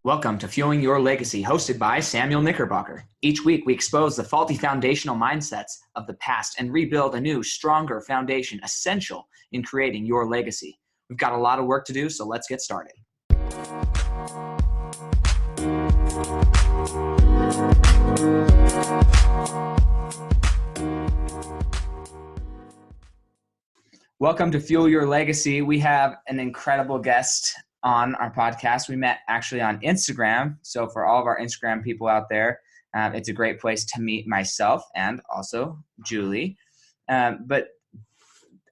Welcome to Fueling Your Legacy, hosted by Samuel Knickerbocker. Each week, we expose the faulty foundational mindsets of the past and rebuild a new, stronger foundation essential in creating your legacy. We've got a lot of work to do, so let's get started. Welcome to Fuel Your Legacy. We have an incredible guest on our podcast. We met actually on Instagram. So for all of our Instagram people out there, it's a great place to meet myself and also Julie. But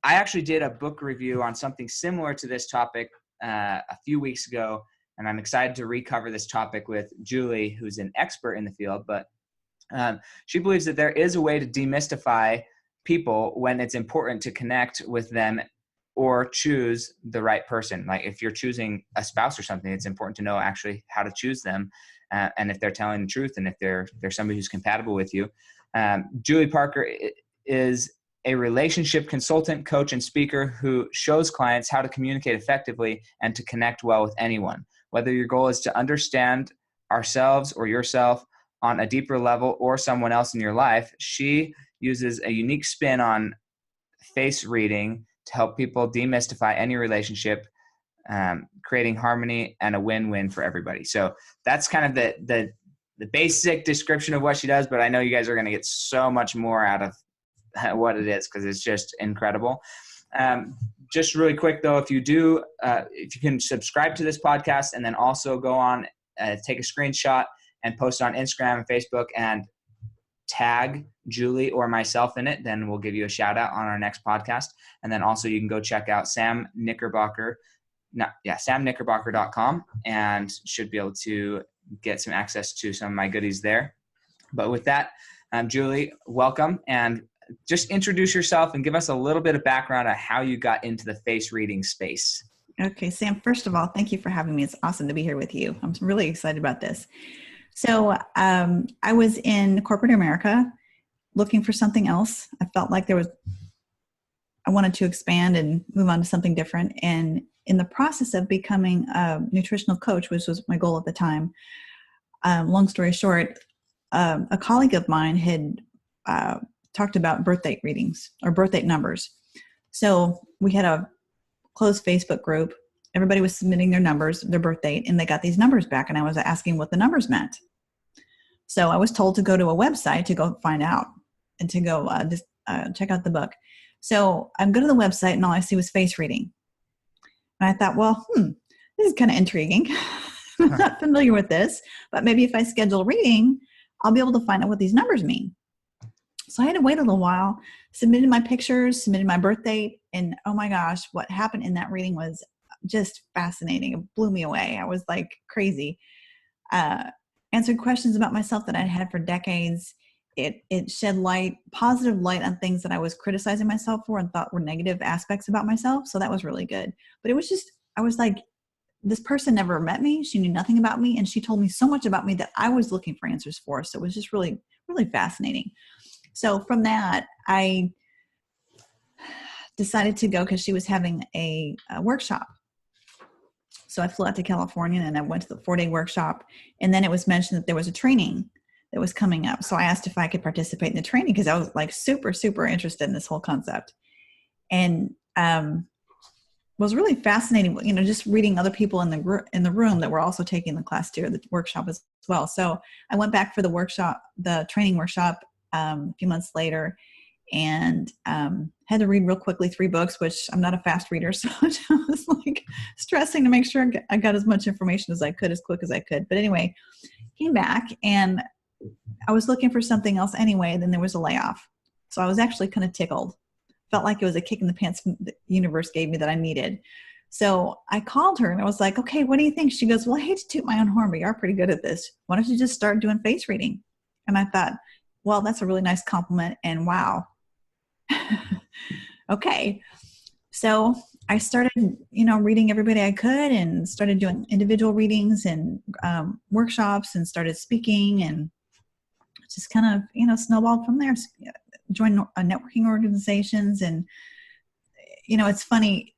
I actually did a book review on something similar to this topic a few weeks ago, and I'm excited to recover this topic with Julie, who's an expert in the field. But she believes that there is a way to demystify people when it's important to connect with them or choose the right person. Like if you're choosing a spouse or something, it's important to know actually how to choose them, and if they're telling the truth, and if they're somebody who's compatible with you. Julie Parker is a relationship consultant, coach, and speaker who shows clients how to communicate effectively and to connect well with anyone. Whether your goal is to understand ourselves or yourself on a deeper level or someone else in your life, she uses a unique spin on face reading to help people demystify any relationship, creating harmony and a win-win for everybody. So that's kind of the basic description of what she does, but I know you guys are going to get so much more out of what it is because it's just incredible. Just really quick though, if you can subscribe to this podcast and then also go on, take a screenshot and post it on Instagram and Facebook and tag Julie or myself in it, then we'll give you a shout out on our next podcast. And then also you can go check out samknickerbocker.com and should be able to get some access to some of my goodies there. But with that, Julie, welcome, and just introduce yourself and give us a little bit of background on how you got into the face reading space. Okay, Sam, first of all, thank you for having me. It's awesome to be here with you. I'm really excited about this. So I was in corporate America looking for something else. I felt like I wanted to expand and move on to something different. And in the process of becoming a nutritional coach, which was my goal at the time, long story short, a colleague of mine had talked about birth date readings or birth date numbers. So we had a closed Facebook group. Everybody was submitting their numbers, their birth date, and they got these numbers back. And I was asking what the numbers meant. So I was told to go to a website to go find out and to go check out the book. So I go to the website and all I see was face reading. And I thought, well, this is kind of intriguing. I'm not familiar with this, but maybe if I schedule a reading, I'll be able to find out what these numbers mean. So I had to wait a little while, submitted my pictures, submitted my birth date, and oh my gosh, what happened in that reading was just fascinating. It blew me away. I was like crazy. Answered questions about myself that I'd had for decades. It shed positive light on things that I was criticizing myself for and thought were negative aspects about myself. So that was really good. But I was like, this person never met me. She knew nothing about me. And she told me so much about me that I was looking for answers for. So it was just really, really fascinating. So from that, I decided to go because she was having a workshop. So I flew out to California and I went to the 4-day workshop. And then it was mentioned that there was a training that was coming up. So I asked if I could participate in the training because I was like super, super interested in this whole concept. And was really fascinating, just reading other people in the room that were also taking the class too, or the workshop as well. So I went back for the training workshop a few months later, and had to read real quickly 3 books, which I'm not a fast reader. So I was like stressing to make sure I got as much information as I could, as quick as I could. But anyway, came back and I was looking for something else anyway. Then there was a layoff. So I was actually kind of tickled. Felt like it was a kick in the pants the universe gave me that I needed. So I called her and I was like, okay, what do you think? She goes, well, I hate to toot my own horn, but you're pretty good at this. Why don't you just start doing face reading? And I thought, well, that's a really nice compliment. And wow. Okay. So I started, reading everybody I could and started doing individual readings and workshops and started speaking and just kind of, snowballed from there. Joined networking organizations. And, it's funny,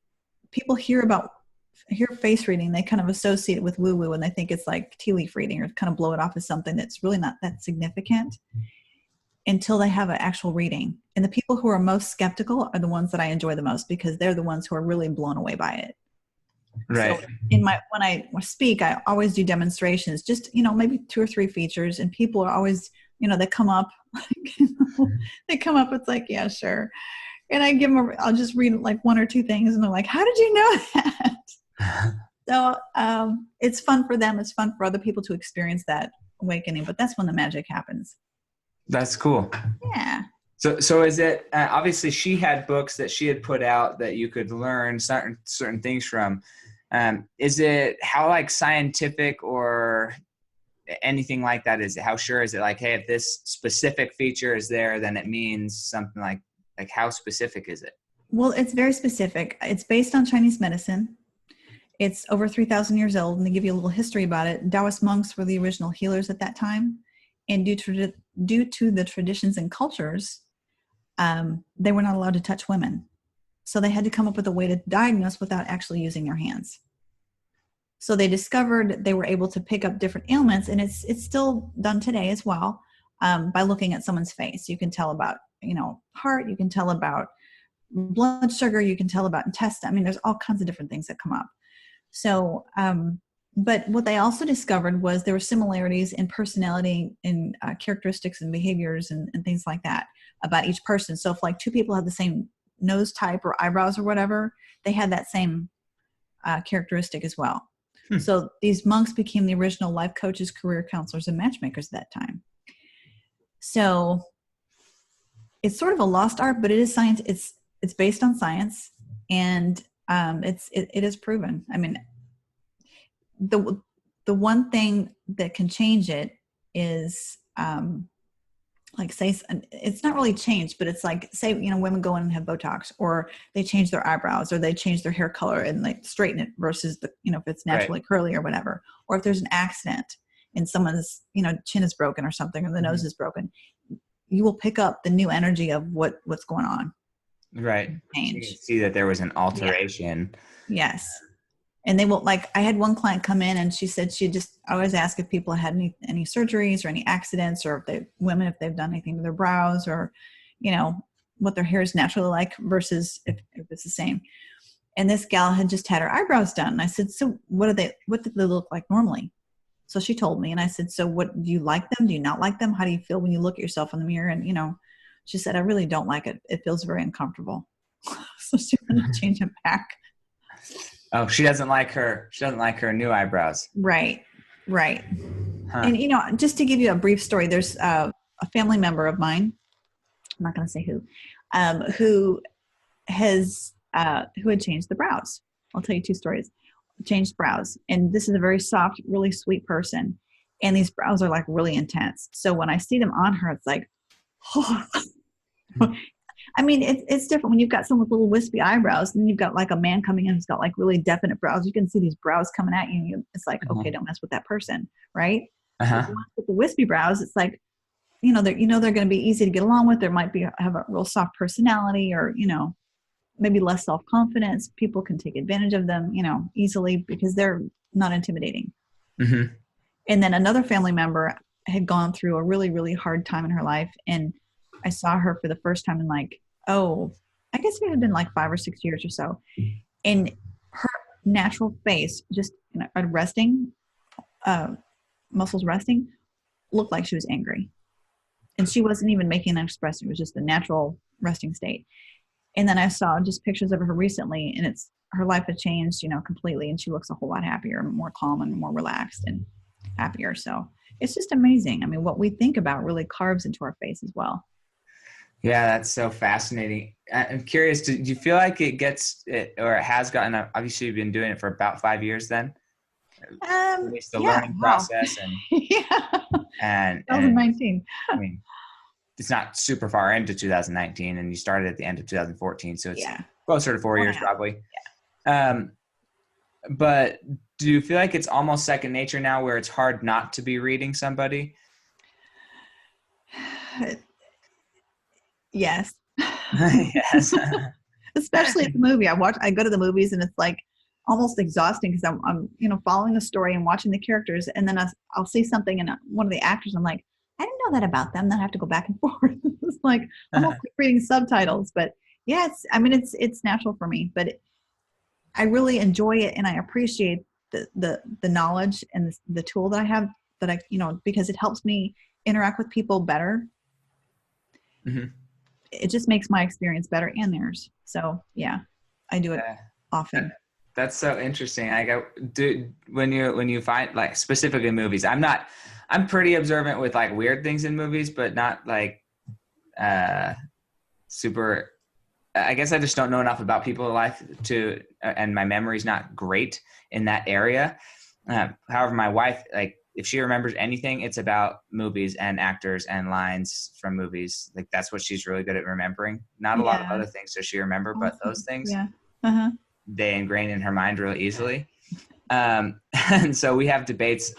people hear about hear face reading, they kind of associate it with woo woo and they think it's like tea leaf reading or kind of blow it off as something that's really not that significant until they have an actual reading. And the people who are most skeptical are the ones that I enjoy the most because they're the ones who are really blown away by it. Right. So when I speak, I always do demonstrations, just, maybe 2 or 3 features, and people are always, they come up, they come up, it's like, yeah, sure. And I'll just read like 1 or 2 things and they're like, how did you know that? So it's fun for them. It's fun for other people to experience that awakening, but that's when the magic happens. That's cool. Yeah. So is it, obviously she had books that she had put out that you could learn certain things from. Is it how like scientific or anything like that? Is it, how sure is it like, hey, if this specific feature is there, then it means something like how specific is it? Well, it's very specific. It's based on Chinese medicine. It's over 3,000 years old, and they give you a little history about it. Taoist monks were the original healers at that time. And due to the traditions and cultures, they were not allowed to touch women. So they had to come up with a way to diagnose without actually using their hands. So they discovered they were able to pick up different ailments, and it's still done today as well, by looking at someone's face. You can tell about, heart, you can tell about blood sugar, you can tell about intestine. I mean, there's all kinds of different things that come up. So, but what they also discovered was there were similarities in personality and characteristics and behaviors and things like that about each person. So if like 2 people had the same nose type or eyebrows or whatever, they had that same characteristic as well. So these monks became the original life coaches, career counselors, and matchmakers at that time. So it's sort of a lost art, but it is science. It's based on science, and it is proven. I mean, the one thing that can change it is like say it's not really changed, but it's like say women go in and have Botox, or they change their eyebrows, or they change their hair color and like straighten it versus the if it's naturally curly or whatever, or if there's an accident and someone's chin is broken or something, or the nose is broken, you will pick up the new energy of what's going on. Right. You can see that there was an alteration. Yeah. Yes. And they will, like, I had one client come in and she said I always ask if people had any surgeries or any accidents, or if they've done anything to their brows, or, what their hair is naturally like versus if it's the same. And this gal had just had her eyebrows done. And I said, so what did they look like normally? So she told me, and I said, so what, do you like them? Do you not like them? How do you feel when you look at yourself in the mirror? And, she said, I really don't like it. It feels very uncomfortable. So she wanted to change them back. Oh, she doesn't like her new eyebrows. Right. Huh. And, just to give you a brief story, there's a family member of mine, I'm not going to say who had changed the brows. I'll tell you 2 stories. Changed brows. And this is a very soft, really sweet person. And these brows are like really intense. So when I see them on her, it's like, oh. I mean, it's different when you've got someone with little wispy eyebrows, and then you've got like a man coming in who's got like really definite brows. You can see these brows coming at you, and it's like, okay, don't mess with that person, right? With the wispy brows, it's like, they're going to be easy to get along with. There might have a real soft personality, or maybe less self-confidence. People can take advantage of them, easily because they're not intimidating. Mm-hmm. And then another family member had gone through a really, really hard time in her life, and I saw her for the first time in I guess it had been like 5 or 6 years or so. And her natural face, just resting, muscles resting, looked like she was angry. And she wasn't even making an expression. It was just a natural resting state. And then I saw just pictures of her recently, and her life had changed, completely. And she looks a whole lot happier, more calm, and more relaxed and happier. So it's just amazing. I mean, what we think about really carves into our face as well. Yeah, that's so fascinating. I'm curious, do you feel like it has gotten, obviously you've been doing it for about 5 years then? It's the learning process. And, and 2019. I mean, it's not super far into 2019, and you started at the end of 2014. So it's closer to 4 years probably. Yeah. But do you feel like it's almost second nature now, where it's hard not to be reading somebody? Yes. Yes. Especially at the movie. I go to the movies and it's like almost exhausting because I'm following the story and watching the characters, and then I'll see something in one of the actors. I'm like, I didn't know that about them. Then I have to go back and forth. It's like almost like reading subtitles. But yeah, it's natural for me. But I really enjoy it, and I appreciate the knowledge and the tool that I have, that because it helps me interact with people better. Mm-hmm. It just makes my experience better and theirs. So yeah, I do it often. That's so interesting. When you find, like, specifically movies, I'm pretty observant with like weird things in movies, but not like super. I guess I just don't know enough about people's life and my memory's not great in that area. However, my wife, like, if she remembers anything, it's about movies and actors and lines from movies. Like, that's what she's really good at remembering. Not a lot of other things does she remember, but those things, they ingrain in her mind really easily. And so we have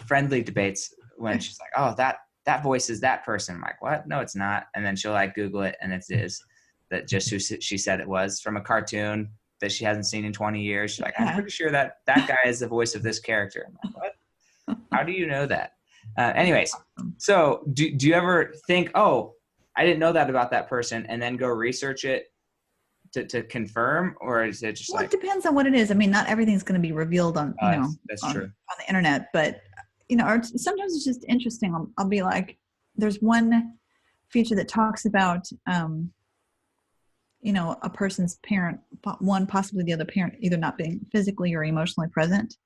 friendly debates, when she's like, oh, that voice is that person. I'm like, what? No, it's not. And then she'll like Google it, and it is that just who she said it was, from a cartoon that she hasn't seen in 20 years. She's like, I'm pretty sure that guy is the voice of this character. I'm like, what? How do you know that? Anyways, so do you ever think, oh, I didn't know that about that person, and then go research it to confirm? Or is it just it depends on what it is. I mean, not everything's going to be revealed on, that's true, on the internet, but or sometimes it's just interesting. I'll be like, there's one feature that talks about, a person's parent, possibly the other parent, either not being physically or emotionally present.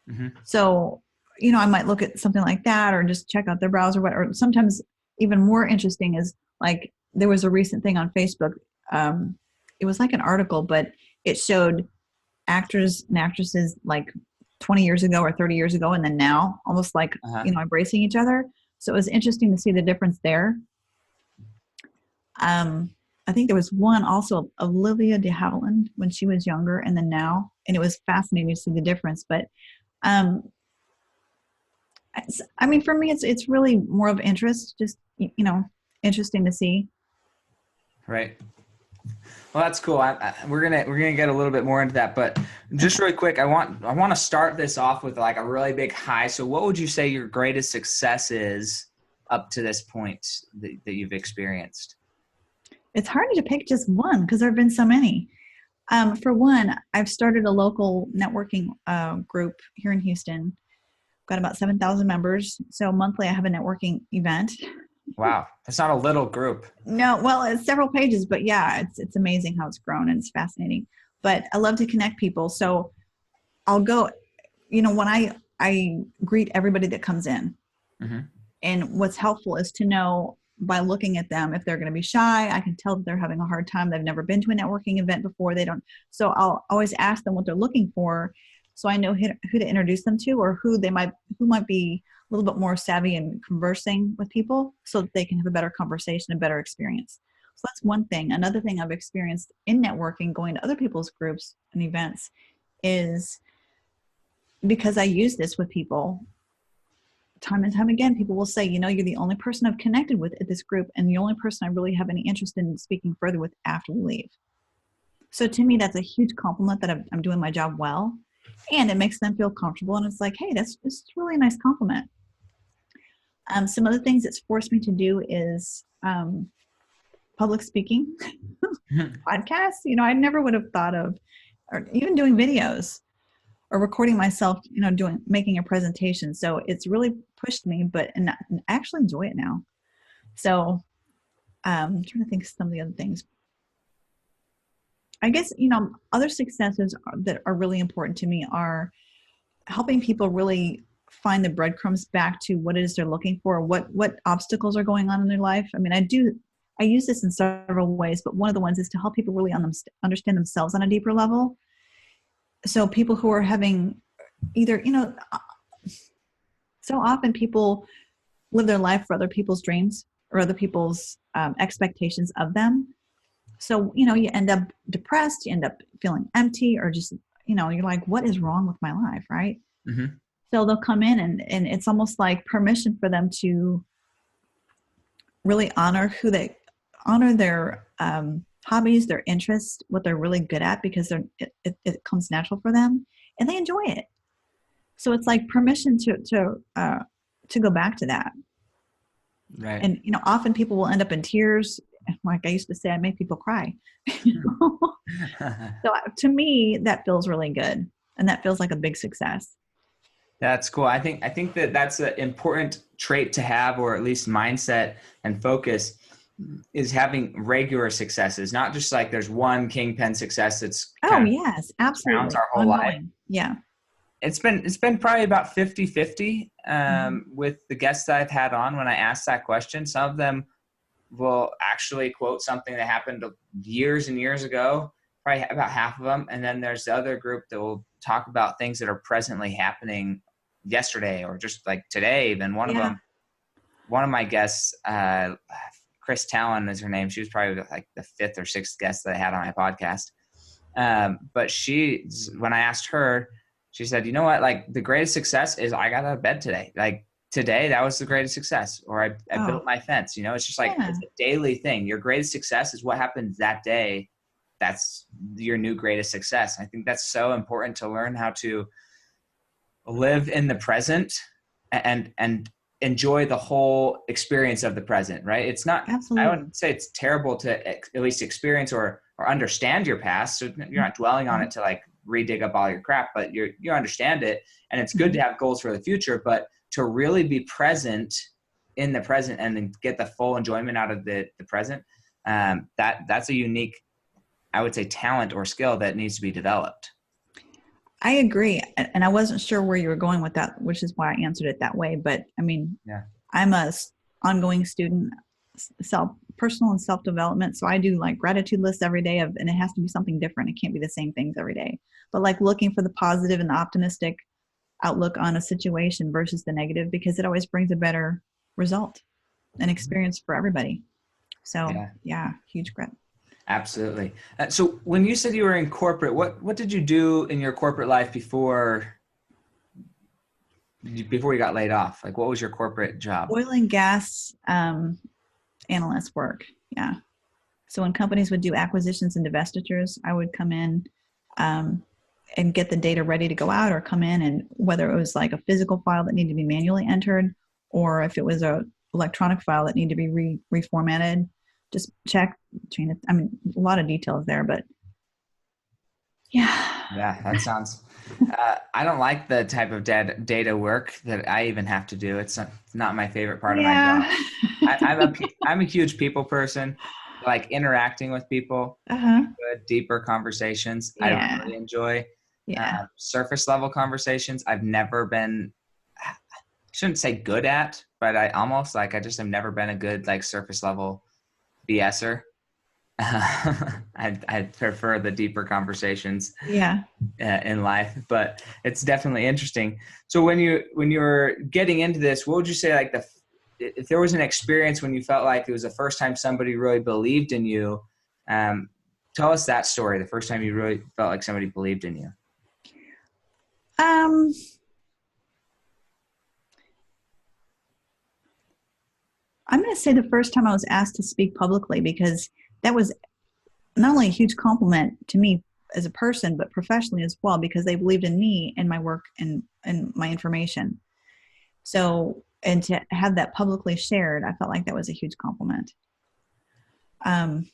Mm-hmm. So, I might look at something like that, or just check out their browser. Or sometimes even more interesting is, like, there was a recent thing on Facebook. It was like an article, but it showed actors and actresses like 20 years ago or 30 years ago, and then now, almost like, embracing each other. So it was interesting to see the difference there. I think there was one also of Olivia de Havilland when she was younger, and then now, and it was fascinating to see the difference. But I mean, for me, it's really more of interest, just, interesting to see. Right. Well, that's cool. We're gonna get a little bit more into that, but just really quick, I want to start this off with like a really big high. So, what would you say your greatest success is up to this point that you've experienced? It's hard to pick just one, because there have been so many. For one, I've started a local networking group here in Houston. Got about 7,000 members. So monthly I have a networking event. Wow. That's not a little group. No, well, it's several pages, but yeah, it's amazing how it's grown, and it's fascinating. But I love to connect people. So I'll go, when I greet everybody that comes in. Mm-hmm. And what's helpful is to know, by looking at them, if they're going to be shy. I can tell that they're having a hard time. They've never been to a networking event before. So I'll always ask them what they're looking for, so I know who to introduce them to, or who might be a little bit more savvy in conversing with people, so that they can have a better conversation, a better experience. So that's one thing. Another thing I've experienced in networking, going to other people's groups and events, is because I use this with people time and time again, people will say, you're the only person I've connected with at this group, and the only person I really have any interest in speaking further with after we leave. So to me, that's a huge compliment that I'm doing my job well, and it makes them feel comfortable. And it's like, hey, that's really a nice compliment. Some other things it's forced me to do is public speaking, podcasts. I never would have thought of, or even doing videos, or recording myself, making a presentation. So it's really pushed me, and I actually enjoy it now. So I'm trying to think of some of the other things. I guess, other successes that are really important to me are helping people really find the breadcrumbs back to what it is they're looking for, what obstacles are going on in their life. I mean, I use this in several ways, but one of the ones is to help people really understand themselves on a deeper level. So people who are having either, so often people live their life for other people's dreams or other people's expectations of them. So, you end up depressed, you end up feeling empty, or just, you're like, what is wrong with my life, right? Mm-hmm. So they'll come in and it's almost like permission for them to really honor their hobbies, their interests, what they're really good at, because it comes natural for them. and they enjoy it. So it's like permission to go back to that. Right. And, often people will end up in tears. Like I used to say, I make people cry. So to me, that feels really good. And that feels like a big success. That's cool. I think that that's an important trait to have, or at least mindset and focus, is having regular successes, not just like there's one kingpin success that's kind of yes, absolutely. our whole Ongoing. life. Yeah. It's been probably about 50-50 with the guests that I've had on. When I ask that question, some of them will actually quote something that happened years and years ago, probably about half of them. And then there's the other group that will talk about things that are presently happening yesterday or just like today. Then one of my guests, Chris Talon is her name. She was probably like the 5th or 6th guest that I had on my podcast. But when I asked her, she said, you know what, like the greatest success is I got out of bed today. Like today, that was the greatest success. Or I built my fence. It's just like it's a daily thing. Your greatest success is what happened that day. That's your new greatest success. I think that's so important to learn how to live in the present and enjoy the whole experience of the present, right? It's not, absolutely. I wouldn't say it's terrible to at least experience or understand your past. So you're not dwelling on it to like redig up all your crap, but you understand it. And it's good to have goals for the future, but to really be present in the present and then get the full enjoyment out of the present, that's a unique, I would say, talent or skill that needs to be developed. I agree. And I wasn't sure where you were going with that, which is why I answered it that way. But I mean, I'm a ongoing student, personal and self-development. So I do like gratitude lists every day and it has to be something different. It can't be the same things every day, but like looking for the positive and the optimistic outlook on a situation versus the negative, because it always brings a better result and experience for everybody. So huge credit. Absolutely. So when you said you were in corporate, what did you do in your corporate life before you got laid off? Like, what was your corporate job? Oil and gas analyst work. Yeah. So when companies would do acquisitions and divestitures, I would come in and get the data ready to go out, or come in, and whether it was like a physical file that needed to be manually entered, or if it was a electronic file that needed to be reformatted, just check, change it. I mean, a lot of details there, but yeah, that sounds, I don't like the type of data work that I even have to do. It's not my favorite part of my job. I'm a huge people person, like interacting with people, good, deeper conversations. I really enjoy surface level conversations. I've never been, I shouldn't say good at, but I just have never been a good like surface level BSer. I prefer the deeper conversations in life, but it's definitely interesting. So when you're getting into this, what would you say, like if there was an experience when you felt like it was the first time somebody really believed in you, tell us that story, the first time you really felt like somebody believed in you. I'm going to say the first time I was asked to speak publicly, because that was not only a huge compliment to me as a person, but professionally as well, because they believed in me and my work and my information. So, and to have that publicly shared, I felt like that was a huge compliment. And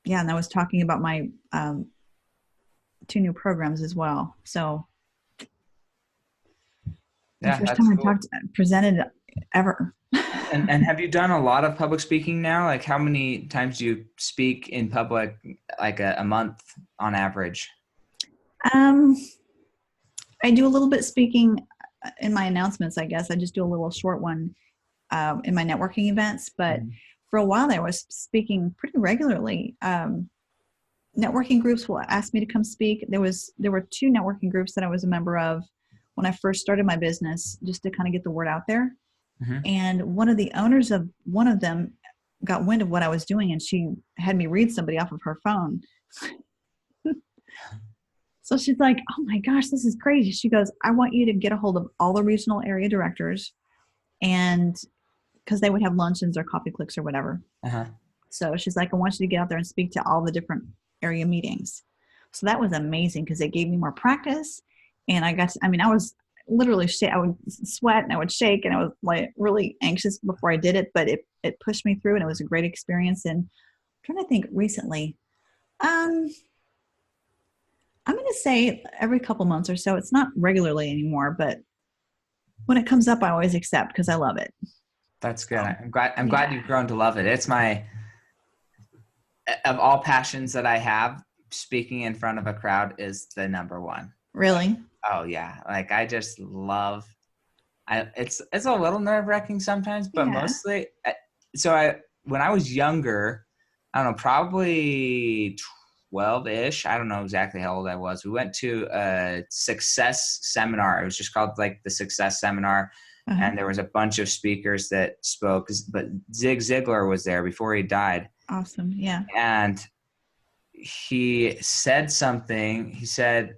I was talking about my 2 new programs as well. So the first time I presented ever. And have you done a lot of public speaking now? Like how many times do you speak in public, like a month on average? I do a little bit speaking in my announcements, I guess. I just do a little short one in my networking events. But for a while there, I was speaking pretty regularly. Networking groups will ask me to come speak. There were 2 networking groups that I was a member of when I first started my business, just to kind of get the word out there. And one of the owners of one of them got wind of what I was doing, and she had me read somebody off of her phone. So she's like, oh my gosh, this is crazy. She goes, I want you to get a hold of all the regional area directors, and because they would have luncheons or coffee clicks or whatever. So she's like, I want you to get out there and speak to all the different area meetings. So that was amazing because it gave me more practice. And I was literally, I would sweat and I would shake and I was like really anxious before I did it, but it pushed me through and it was a great experience. And I'm trying to think recently, I'm going to say every couple months or so. It's not regularly anymore, but when it comes up, I always accept because I love it. That's good. I'm glad you've grown to love it. It's of all passions that I have, speaking in front of a crowd is the number one. Really? Oh yeah. Like I just love, it's a little nerve wracking sometimes, but mostly, when I was younger, I don't know, probably 12-ish. I don't know exactly how old I was. We went to a success seminar. It was just called like the Success Seminar. Uh-huh. And there was a bunch of speakers that spoke, but Zig Ziglar was there before he died. Awesome. Yeah. And he said something. He said,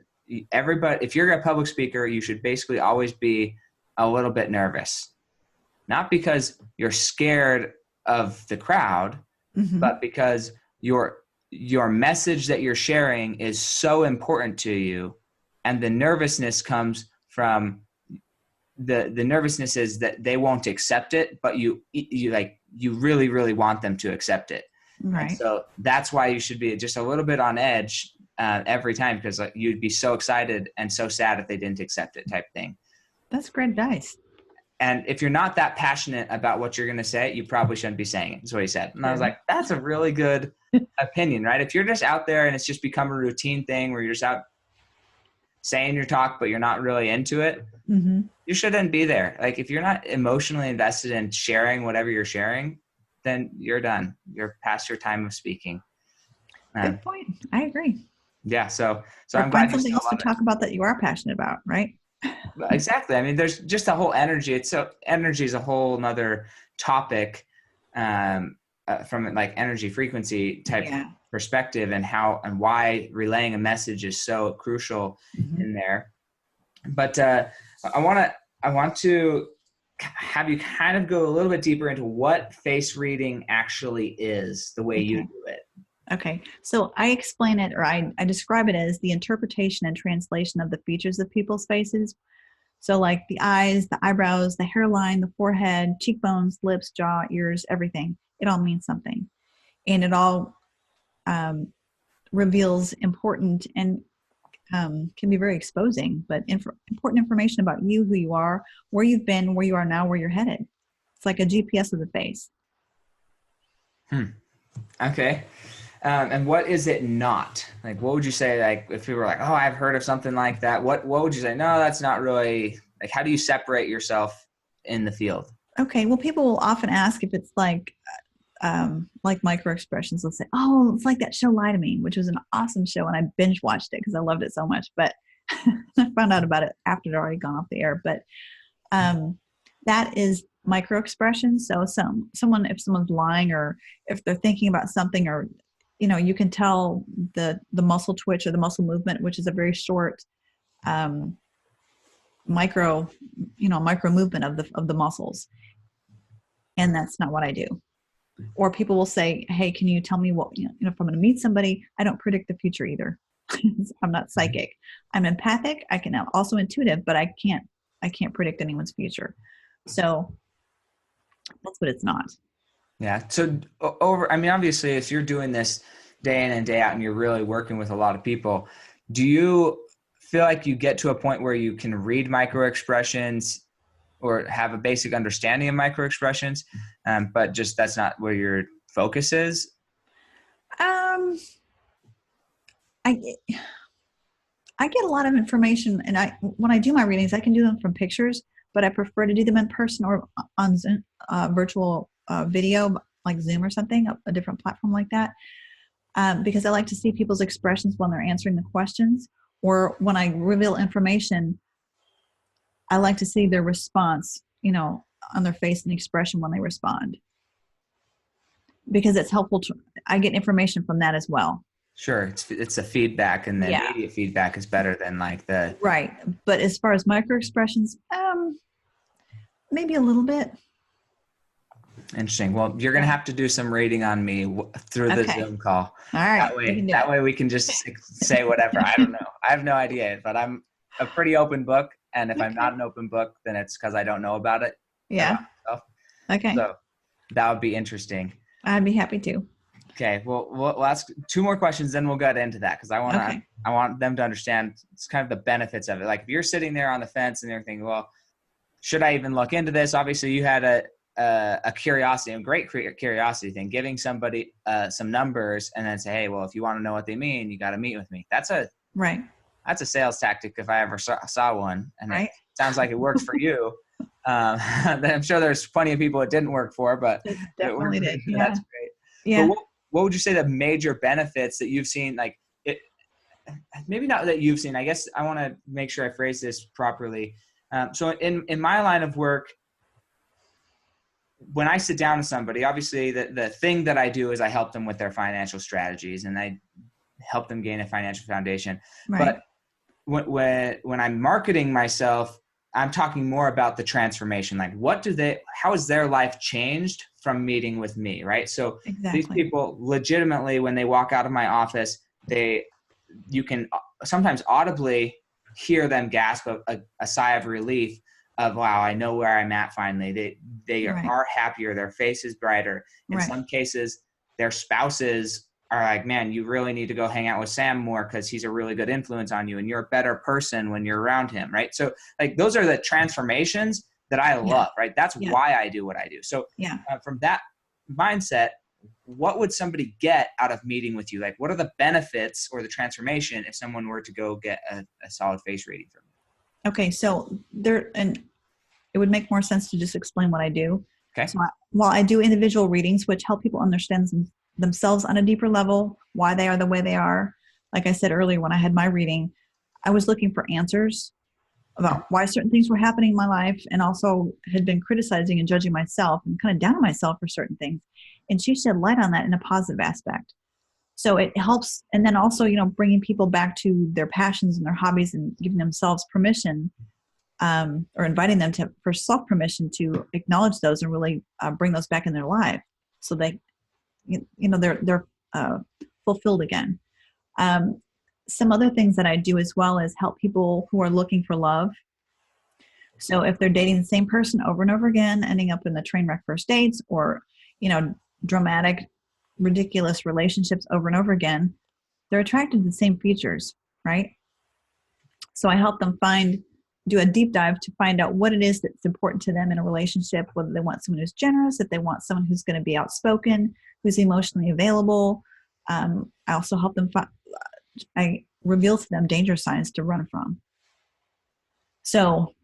everybody, if you're a public speaker, you should basically always be a little bit nervous. Not because you're scared of the crowd, mm-hmm. but because your message that you're sharing is so important to you. And the nervousness comes from the nervousness is that they won't accept it, but you really, really want them to accept it. Right. And so that's why you should be just a little bit on edge every time, because you'd be so excited and so sad if they didn't accept it type thing. That's great advice. And if you're not that passionate about what you're going to say, you probably shouldn't be saying it. That's what he said. And I was like, that's a really good opinion, right? If you're just out there and it's just become a routine thing where you're just out saying your talk, but you're not really into it, mm-hmm. you shouldn't be there. Like if you're not emotionally invested in sharing whatever you're sharing, then you're done. You're past your time of speaking. Good point. I agree. Yeah. So I'm glad something else to talk about that you are passionate about, right? Exactly. I mean, there's just a whole energy. Energy is a whole nother topic from like energy frequency type perspective, and how and why relaying a message is so crucial mm-hmm. in there. But I want to have you kind of go a little bit deeper into what face reading actually is, the way you do it. Okay. So I explain it, or I describe it as the interpretation and translation of the features of people's faces. So like the eyes, the eyebrows, the hairline, the forehead, cheekbones, lips, jaw, ears, everything. It all means something. And it all reveals important and can be very exposing, but important information about you, who you are, where you've been, where you are now, where you're headed. It's like a GPS of the face. Okay. And what is it not? Like, what would you say, like, if people were like, oh, I've heard of something like that, what would you say? No, that's not really, like, how do you separate yourself in the field? Okay. Well, people will often ask if it's like micro expressions. Let's say, oh, it's like that show Lie to Me, which was an awesome show. And I binge watched it because I loved it so much, but I found out about it after it had already gone off the air. But that is micro expressions. So if someone's lying, or if they're thinking about something, or you can tell the muscle twitch or the muscle movement, which is a very short micro movement of the muscles. And that's not what I do. Or people will say, hey, can you tell me what, if I'm going to meet somebody, I don't predict the future either. I'm not psychic. I'm empathic. I can also intuitive, but I can't predict anyone's future. So that's what it's not. Yeah. So obviously if you're doing this day in and day out and you're really working with a lot of people, do you feel like you get to a point where you can read micro expressions or have a basic understanding of micro expressions, but just that's not where your focus is? I get a lot of information, and when I do my readings, I can do them from pictures, but I prefer to do them in person or on Zoom, virtual video, like Zoom or something, a different platform like that, because I like to see people's expressions when they're answering the questions, or when I reveal information, I like to see their response, on their face and expression when they respond, because it's helpful I get information from that as well. Sure. It's a feedback, and the immediate feedback is better than like the. Right. But as far as micro expressions, maybe a little bit. Interesting. Well, you're going to have to do some reading on me through the Okay. Zoom call. All right. That way we can just say whatever. I don't know. I have no idea, but I'm a pretty open book. And if I'm not an open book, then it's because I don't know about it. Yeah. Okay. So that would be interesting. I'd be happy to. Okay. Well, we'll ask 2 more questions, then we'll get into that. Cause I want them to understand it's kind of the benefits of it. Like if you're sitting there on the fence and you're thinking, well, should I even look into this? Obviously you had a curiosity, a great curiosity thing, giving somebody some numbers and then say, hey, well, if you want to know what they mean, you got to meet with me. That's a sales tactic if I ever saw one. And it sounds like it works for you. I'm sure there's plenty of people it didn't work for, but it definitely did. Yeah. That's great. Yeah. But what would you say the major benefits that you've seen? Like it, maybe not that you've seen, I guess I want to make sure I phrase this properly. So in my line of work, when I sit down with somebody, obviously the thing that I do is I help them with their financial strategies and I help them gain a financial foundation. Right. But when I'm marketing myself, I'm talking more about the transformation. Like how has their life changed from meeting with me? Right. So These people legitimately, when they walk out of my office, you can sometimes audibly hear them gasp a sigh of relief of, wow, I know where I'm at finally. They are happier. Their face is brighter. In some cases, their spouses are like, man, you really need to go hang out with Sam more because he's a really good influence on you and you're a better person when you're around him, right? So like those are the transformations that I love, right? That's why I do what I do. So from that mindset, what would somebody get out of meeting with you? Like what are the benefits or the transformation if someone were to go get a solid face reading from you? Okay. So it would make more sense to just explain what I do. Okay. So while I do individual readings, which help people understand themselves on a deeper level, why they are the way they are. Like I said earlier, when I had my reading, I was looking for answers about why certain things were happening in my life and also had been criticizing and judging myself and kind of down on myself for certain things. And she shed light on that in a positive aspect. So it helps. And then also, bringing people back to their passions and their hobbies and giving themselves permission or inviting them for self-permission to acknowledge those and really bring those back in their life. So they're fulfilled again. Some other things that I do as well is help people who are looking for love. So if they're dating the same person over and over again, ending up in the train wreck first dates or, dramatic, ridiculous relationships over and over again, they're attracted to the same features, right? So I help them do a deep dive to find out what it is that's important to them in a relationship, whether they want someone who's generous, if they want someone who's going to be outspoken, who's emotionally available. I also help them I reveal to them danger signs to run from. So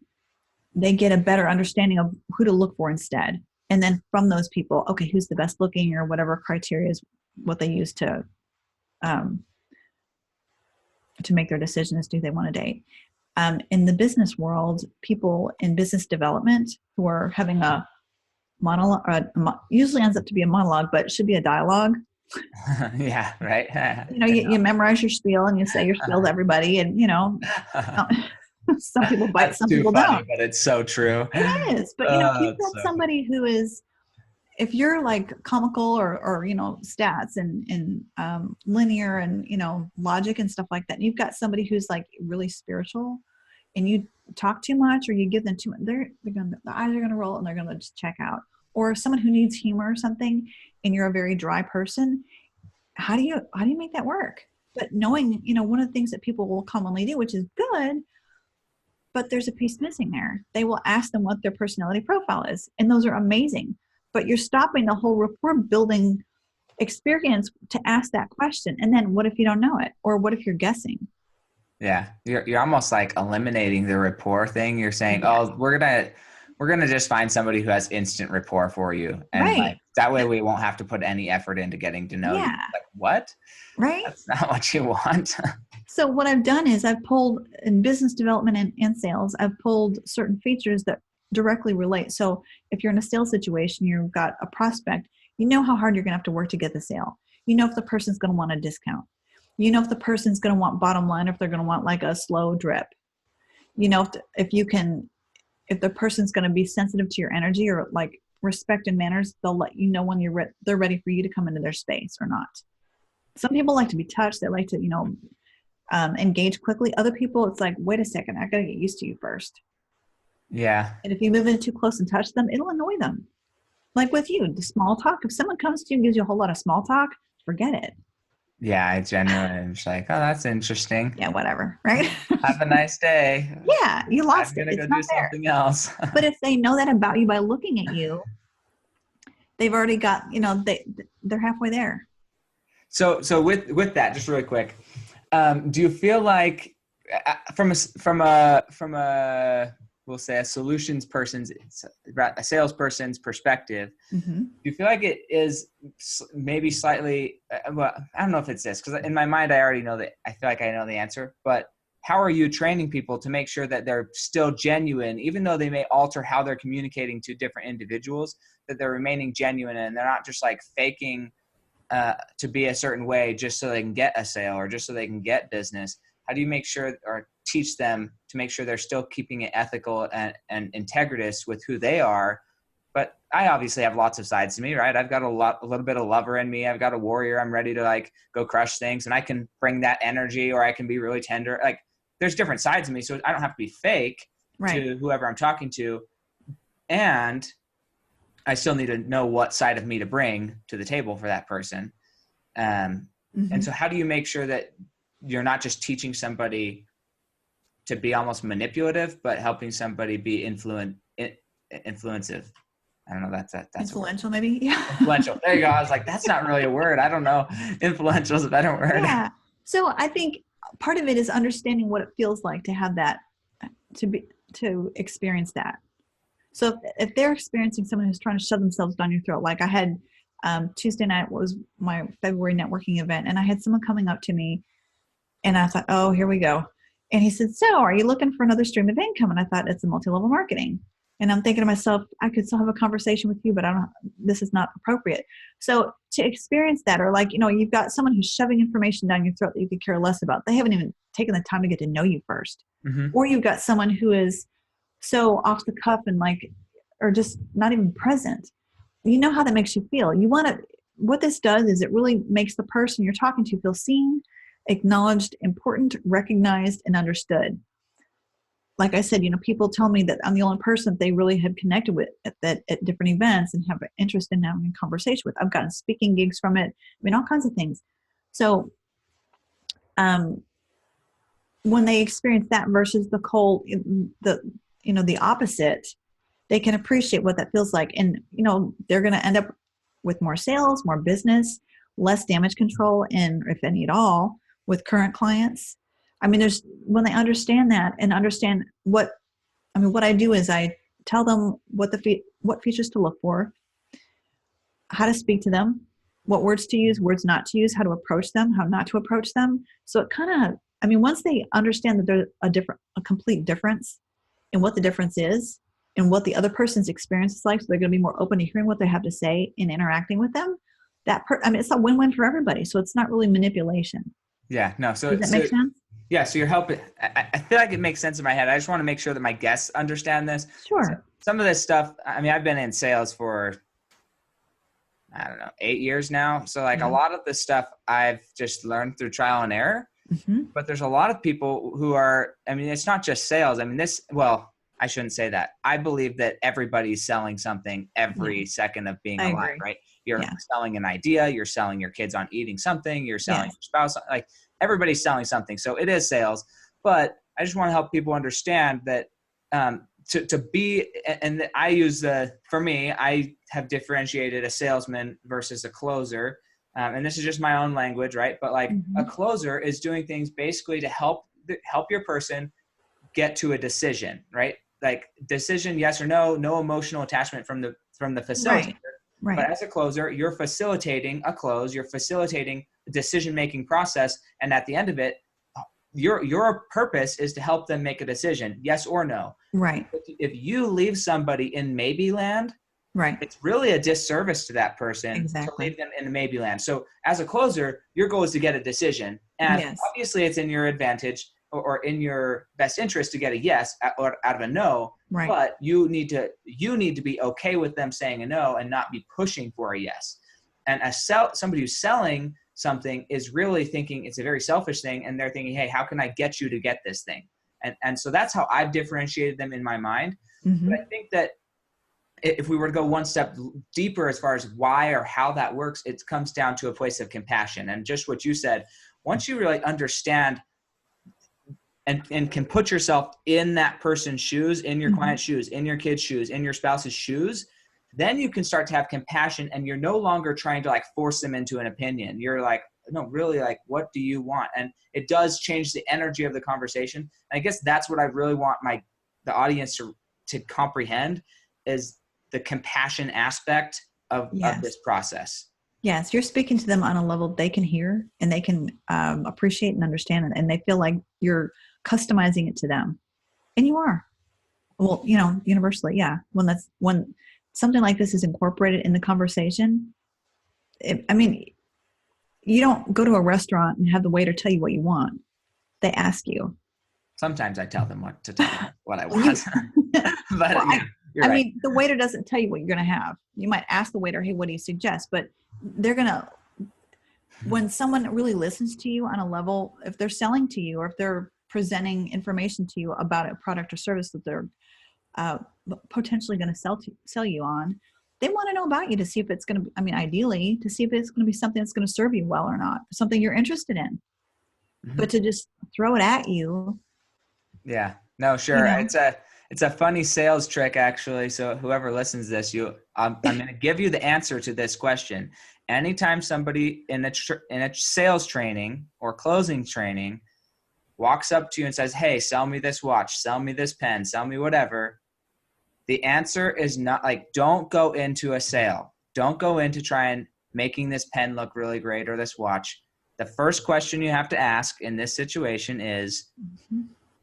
they get a better understanding of who to look for instead. And then from those people, okay, who's the best looking or whatever criteria is what they use to make their decision as to who they want to date. In the business world, people in business development who are having a monologue, usually ends up to be a monologue, but it should be a dialogue. Yeah, right. You memorize your spiel and you say your spiel to everybody, and some people bite, That's some people don't. But it's so true. It is, but if you've got somebody who is, if you're like comical or stats and linear and logic and stuff like that, and you've got somebody who's like really spiritual, and you talk too much or you give them too much, the eyes are gonna roll and they're gonna just check out. Or someone who needs humor or something, and you're a very dry person, how do you make that work? But knowing, one of the things that people will commonly do, which is good, but there's a piece missing there. They will ask them what their personality profile is, and those are amazing. But you're stopping the whole rapport building experience to ask that question. And then what if you don't know it? Or what if you're guessing? Yeah. You're almost like eliminating the rapport thing. You're saying, oh, we're going to just find somebody who has instant rapport for you. And that way we won't have to put any effort into getting to know you. Like, what? Right. That's not what you want. So what I've done is I've pulled in business development and sales, I've pulled certain features that directly relate. So if you're in a sales situation, you've got a prospect, how hard you're going to have to work to get the sale. If the person's going to want a discount. If the person's going to want bottom line, if they're going to want like a slow drip. If the person's going to be sensitive to your energy or like respect and manners, they'll let you know when they're ready for you to come into their space or not. Some people like to be touched. They like to, engage quickly. Other people, it's like, wait a second, I got to get used to you first. Yeah. And if you move in too close and touch them, it'll annoy them. Like with you, the small talk. If someone comes to you and gives you a whole lot of small talk, forget it. Yeah, I genuinely am just like, oh, that's interesting. Yeah, whatever, right? Have a nice day. Yeah, you lost I'm it. gonna It's go not do there. something else. But if they know that about you by looking at you, they've already got, they're halfway there. So with that, just really quick, do you feel like from a we'll say a solutions person's, a salesperson's perspective, Mm-hmm. do you feel like it is maybe slightly, well, I don't know if it's this, because in my mind, I already know that, I feel like I know the answer, but how are you training people to make sure that they're still genuine, even though they may alter how they're communicating to different individuals, that they're remaining genuine and they're not just like faking to be a certain way just so they can get a sale or just so they can get business? How do you make sure or teach them to make sure they're still keeping it ethical and integritous with who they are? But I obviously have lots of sides to me, right? I've got a little bit of lover in me. I've got a warrior. I'm ready to like go crush things, and I can bring that energy, or I can be really tender. Like there's different sides of me, so I don't have to be fake to whoever I'm talking to. And I still need to know what side of me to bring to the table for that person. And so how do you make sure that you're not just teaching somebody to be almost manipulative, but helping somebody be influensive? I don't know. That's influential, maybe. Yeah. Influential. There you go. I was like, that's not really a word. I don't know. Influential is a better word. Yeah. So I think part of it is understanding what it feels like to have that, to experience that. So if they're experiencing someone who's trying to shove themselves down your throat, like I had Tuesday night was my February networking event, and I had someone coming up to me, and I thought, oh, here we go. And he said, so are you looking for another stream of income? And I thought, it's a multi-level marketing. And I'm thinking to myself, I could still have a conversation with you, but this is not appropriate. So to experience that, or like, you've got someone who's shoving information down your throat that you could care less about. They haven't even taken the time to get to know you first. Mm-hmm. Or you've got someone who is so off the cuff and like, or just not even present. You know how that makes you feel. What this does is it really makes the person you're talking to feel seen, acknowledged, important, recognized, and understood. Like I said, people tell me that I'm the only person they really have connected with at different events and have an interest in having a conversation with. I've gotten speaking gigs from it. All kinds of things. So when they experience that versus the cold, the opposite, they can appreciate what that feels like. And, they're going to end up with more sales, more business, less damage control, and if any at all, with current clients. When they understand that and understand what I do is I tell them what features to look for, how to speak to them, what words to use, words not to use, how to approach them, how not to approach them. So it kind of, once they understand that there's a complete difference in what the difference is and what the other person's experience is like, so they're going to be more open to hearing what they have to say and interacting with them. It's a win-win for everybody. So it's not really manipulation. Yeah, no. So does that make sense? Yeah, so you're helping. I feel like it makes sense in my head. I just want to make sure that my guests understand this. Sure. So some of this stuff, I've been in sales for, 8 years now. So like a lot of this stuff I've just learned through trial and error. Mm-hmm. But there's a lot of people who are, it's not just sales. I shouldn't say that. I believe that everybody's selling something every second of being alive, right? You're selling an idea. You're selling your kids on eating something. You're selling your spouse. Like everybody's selling something. So it is sales. But I just want to help people understand that to be, and I use for me, I have differentiated a salesman versus a closer. And this is just my own language, right? But like a closer is doing things basically to help your person get to a decision, right? Like decision, yes or no, no emotional attachment from the facilitator. Right. But as a closer, you're facilitating a close, you're facilitating the decision-making process. And at the end of it, your purpose is to help them make a decision, yes or no. Right. If you leave somebody in maybe land, right, it's really a disservice to that person to leave them in maybe land. So as a closer, your goal is to get a decision. And obviously it's in your advantage or in your best interest to get a yes or out of a no, Right. but you need to be okay with them saying a no and not be pushing for a yes. And somebody who's selling something is really thinking it's a very selfish thing, and they're thinking, hey, how can I get you to get this thing? And so that's how I've differentiated them in my mind. Mm-hmm. But I think that if we were to go one step deeper as far as why or how that works, it comes down to a place of compassion. And just what you said, once you really understand and can put yourself in that person's shoes, in your client's shoes, in your kid's shoes, in your spouse's shoes, then you can start to have compassion, and you're no longer trying to like force them into an opinion. You're like, no, really, like, what do you want? And it does change the energy of the conversation. And I guess that's what I really want the audience to comprehend, is the compassion aspect of this process. Yes, you're speaking to them on a level they can hear and they can appreciate and understand it, and they feel like you're customizing it to them. And you are. Well, universally, yeah. When something like this is incorporated in the conversation, you don't go to a restaurant and have the waiter tell you what you want. They ask you. Sometimes I tell them what I want. But right. The waiter doesn't tell you what you're going to have. You might ask the waiter, hey, what do you suggest? But they're going to, when someone really listens to you on a level, if they're selling to you or if they're presenting information to you about a product or service that they're potentially going to sell you on, they want to know about you to see if it's going to be, ideally, to see if it's going to be something that's going to serve you well or not, something you're interested in. Mm-hmm. But to just throw it at you. Yeah, no, sure. It's a funny sales trick, actually. So whoever listens to this, I'm going to give you the answer to this question. Anytime somebody in a sales training or closing training walks up to you and says, hey, sell me this watch, sell me this pen, sell me whatever, the answer is not like, don't go into a sale. Don't go into trying making this pen look really great or this watch. The first question you have to ask in this situation is,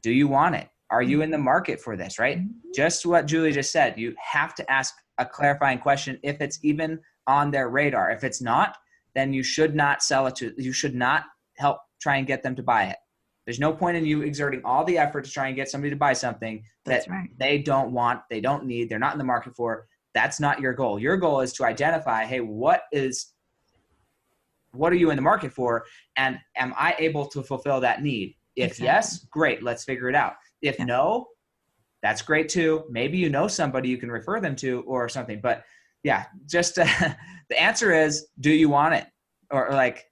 do you want it? Are you in the market for this, right? Just what Julie just said. You have to ask a clarifying question if it's even on their radar. If it's not, then you should not sell it you should not help try and get them to buy it. There's no point in you exerting all the effort to try and get somebody to buy something that they don't want, they don't need, they're not in the market for. That's not your goal. Your goal is to identify, hey, what are you in the market for? And am I able to fulfill that need? If yes, great, let's figure it out. If no, that's great too. Maybe you know somebody you can refer them to or something. But yeah, just the answer is, do you want it? Or like,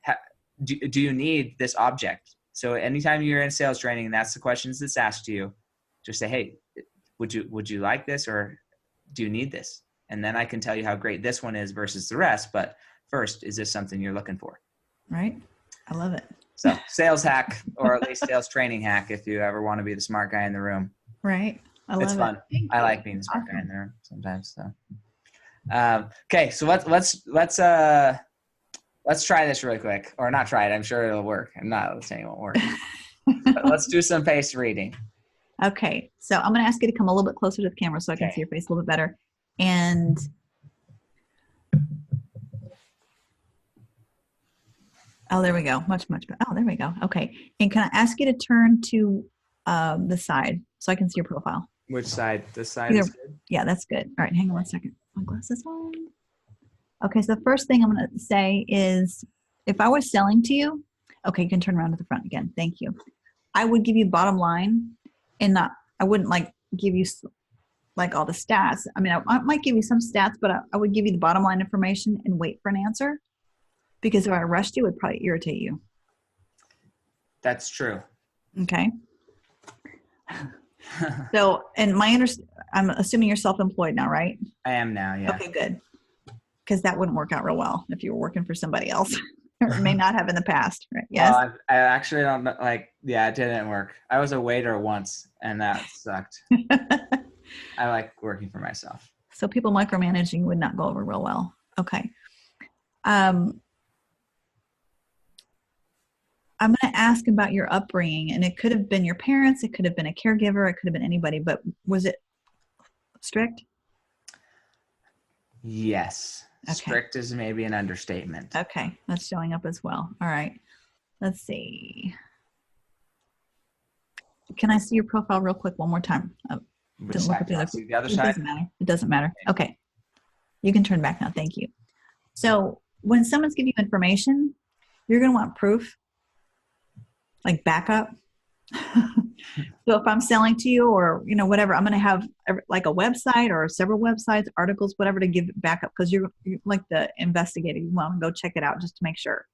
do you need this object? So anytime you're in sales training and that's the questions that's asked to you, just say, hey, would you like this, or do you need this? And then I can tell you how great this one is versus the rest. But first, is this something you're looking for? Right. I love it. So sales hack, or at least sales training hack, if you ever want to be the smart guy in the room. Right. It's fun. I like being the smart guy in the room sometimes. So, okay. So let's try this really quick, or not try it. I'm sure it'll work. I'm not saying it won't work. But let's do some face reading. Okay. So I'm going to ask you to come a little bit closer to the camera so I can see your face a little bit better. And oh, there we go. Much better. Oh, there we go. Okay. And can I ask you to turn to the side so I can see your profile? Which side? This side is good? Yeah, that's good. All right. Hang on one second. My glasses on. Okay. So the first thing I'm going to say is, if I was selling to you, okay, you can turn around to the front again. Thank you. I would give you bottom line, and I wouldn't like give you like all the stats. I might give you some stats, but I would give you the bottom line information and wait for an answer. Because if I rushed you, it would probably irritate you. That's true. Okay. So, and I'm assuming you're self-employed now, right? I am now, yeah. Okay, good. Because that wouldn't work out real well if you were working for somebody else. Or it may not have in the past, right? Yes? I actually don't it didn't work. I was a waiter once, and that sucked. I like working for myself. So people micromanaging would not go over real well. Okay. I'm going to ask about your upbringing, and it could have been your parents, it could have been a caregiver, it could have been anybody, but was it strict? Yes. Okay. Strict is maybe an understatement. Okay. That's showing up as well. All right. Let's see. Can I see your profile real quick one more time? Which Didn't look side? at Do the you other. want to see the other It side? doesn't matter. It doesn't matter. Okay. You can turn back now. Thank you. So when someone's giving you information, you're going to want proof, like backup. So if I'm selling to you or, whatever, I'm going to have like a website or several websites, articles, whatever to give backup because you're like the investigator. You want to go check it out just to make sure.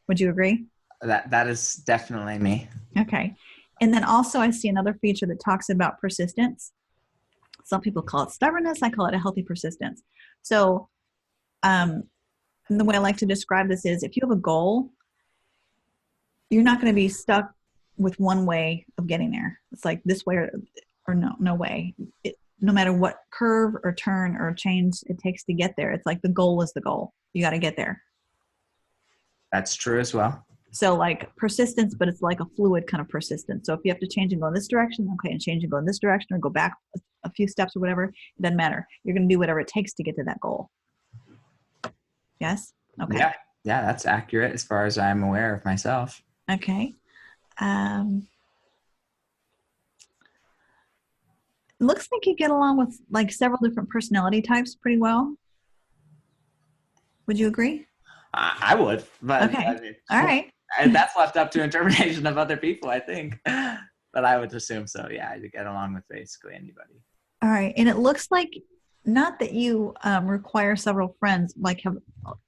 Would you agree? That is definitely me. Okay. And then also I see another feature that talks about persistence. Some people call it stubbornness. I call it a healthy persistence. So and the way I like to describe this is if you have a goal, you're not going to be stuck with one way of getting there. It's like this way or no way. No matter what curve or turn or change it takes to get there, it's like the goal is the goal. You got to get there. That's true as well. So like persistence, but it's like a fluid kind of persistence. So if you have to change and go in this direction, okay, and change and go in this direction or go back a few steps or whatever, it doesn't matter. You're going to do whatever it takes to get to that goal. Yes? Okay. Yeah, that's accurate as far as I'm aware of myself. Okay. Looks like you get along with like several different personality types pretty well. Would you agree? I would, but okay. All right. That's left up to interpretation of other people, I think. But I would assume so. Yeah, I get along with basically anybody. All right, and it looks like not that you require several friends, like have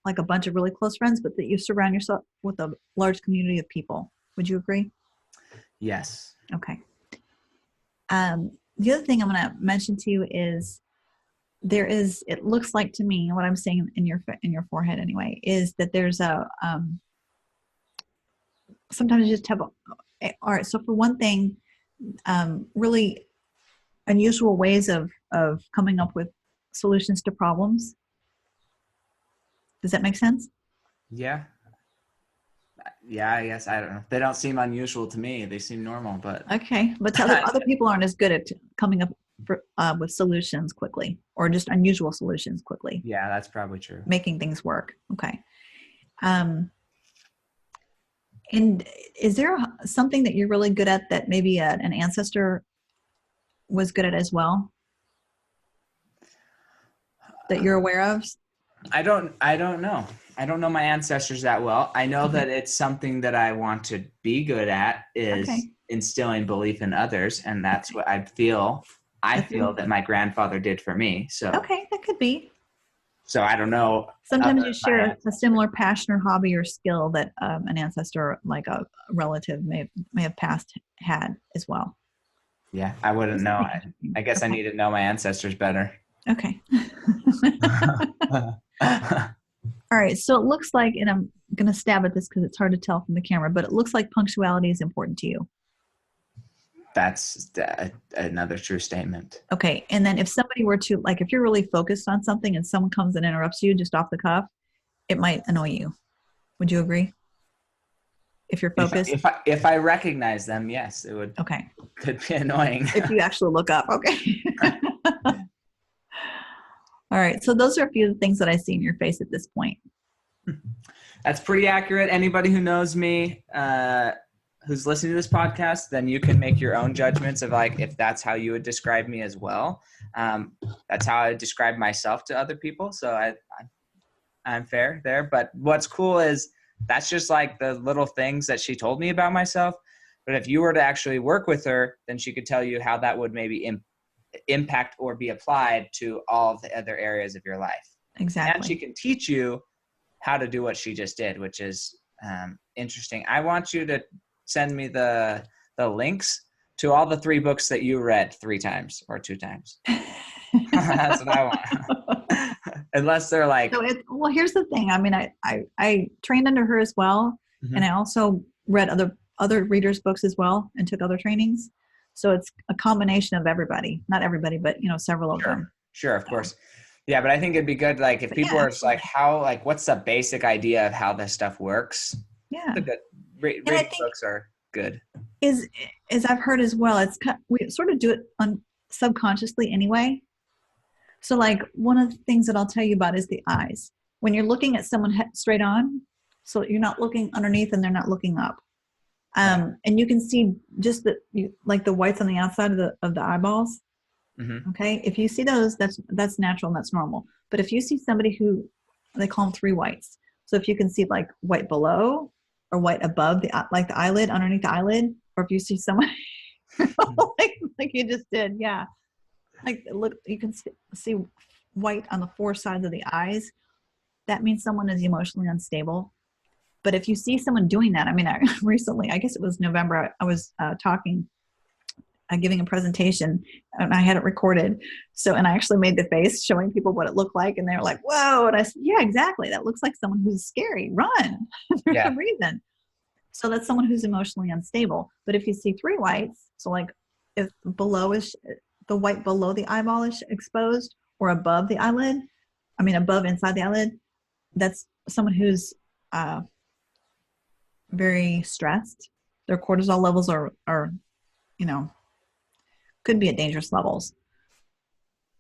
like a bunch of really close friends, but that you surround yourself with a large community of people. Would you agree? Yes. Okay. The other thing I'm going to mention to you is it looks like to me, what I'm seeing in your forehead anyway, is that there's a, sometimes you just have, all right, so for one thing, really unusual ways of coming up with solutions to problems. Does that make sense? Yeah. Yeah, I guess. I don't know. They don't seem unusual to me. They seem normal, but. Okay. But other people aren't as good at coming up with solutions quickly or just unusual solutions quickly. Yeah, that's probably true. Making things work. Okay. And is there something that you're really good at that maybe an ancestor was good at as well that you're aware of? I don't know. I don't know my ancestors that well. I know that it's something that I want to be good at is instilling belief in others. And that's what I feel that my grandfather did for me. So, okay, that could be. So I don't know. Sometimes you share a similar passion or hobby or skill that an ancestor, like a relative may have had as well. Yeah, I wouldn't know. I guess I need to know my ancestors better. Okay. All right. So it looks like, and I'm going to stab at this because it's hard to tell from the camera, but it looks like punctuality is important to you. That's another true statement. Okay. And then if somebody were to, like, if you're really focused on something and someone comes and interrupts you just off the cuff, it might annoy you. Would you agree? If you're focused? If I recognize them, yes, it would. Okay. Could be annoying. If you actually look up. Okay. All right. So those are a few of the things that I see in your face at this point. That's pretty accurate. Anybody who knows me, who's listening to this podcast, then you can make your own judgments of like if that's how you would describe me as well. That's how I describe myself to other people. So I'm fair there. But what's cool is that's just like the little things that she told me about myself. But if you were to actually work with her, then she could tell you how that would maybe impact or be applied to all of the other areas of your life. Exactly. And she can teach you how to do what she just did, which is interesting. I want you to send me the links to all the 3 books that you read 3 times or 2 times. That's what I want. Unless they're like. So well, here's the thing. I mean, I trained under her as well. Mm-hmm. And I also read other readers' books as well and took other trainings. So it's a combination of everybody, not everybody, but several of them. Sure, of course. Yeah, but I think it'd be good, like if people are like, what's the basic idea of how this stuff works? Yeah, reading books are good. Is I've heard as well. We sort of do it subconsciously anyway. So like one of the things that I'll tell you about is the eyes. When you're looking at someone straight on, so you're not looking underneath and they're not looking up. And you can see just like the whites on the outside of the eyeballs. Mm-hmm. Okay. If you see those, that's natural and that's normal. But if you see somebody who, they call them three whites. So if you can see like white below or white above like the eyelid, underneath the eyelid, or if you see someone like you just did. Yeah. Like, look, you can see white on the four sides of the eyes. That means someone is emotionally unstable. But if you see someone doing that, I mean, recently, I guess it was November, I was giving a presentation and I had it recorded. So, and I actually made the face showing people what it looked like. And they're like, whoa. And I said, yeah, exactly. That looks like someone who's scary. Run. There's a reason. So that's someone who's emotionally unstable. But if you see three whites, so like if below is the white below the eyeball is exposed or above the eyelid, I mean, above inside the eyelid, that's someone who's very stressed. Their cortisol levels are, could be at dangerous levels,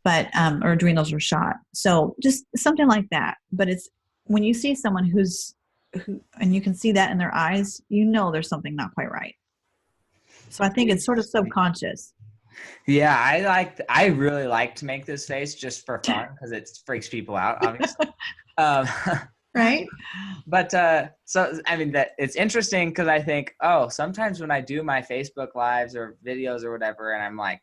but, or adrenals are shot. So just something like that. But it's when you see someone who, and you can see that in their eyes, there's something not quite right. So I think it's sort of subconscious. Yeah, I really like to make this face just for fun because it freaks people out, obviously. Right. But so I mean that it's interesting because I think, sometimes when I do my Facebook lives or videos or whatever, and I'm like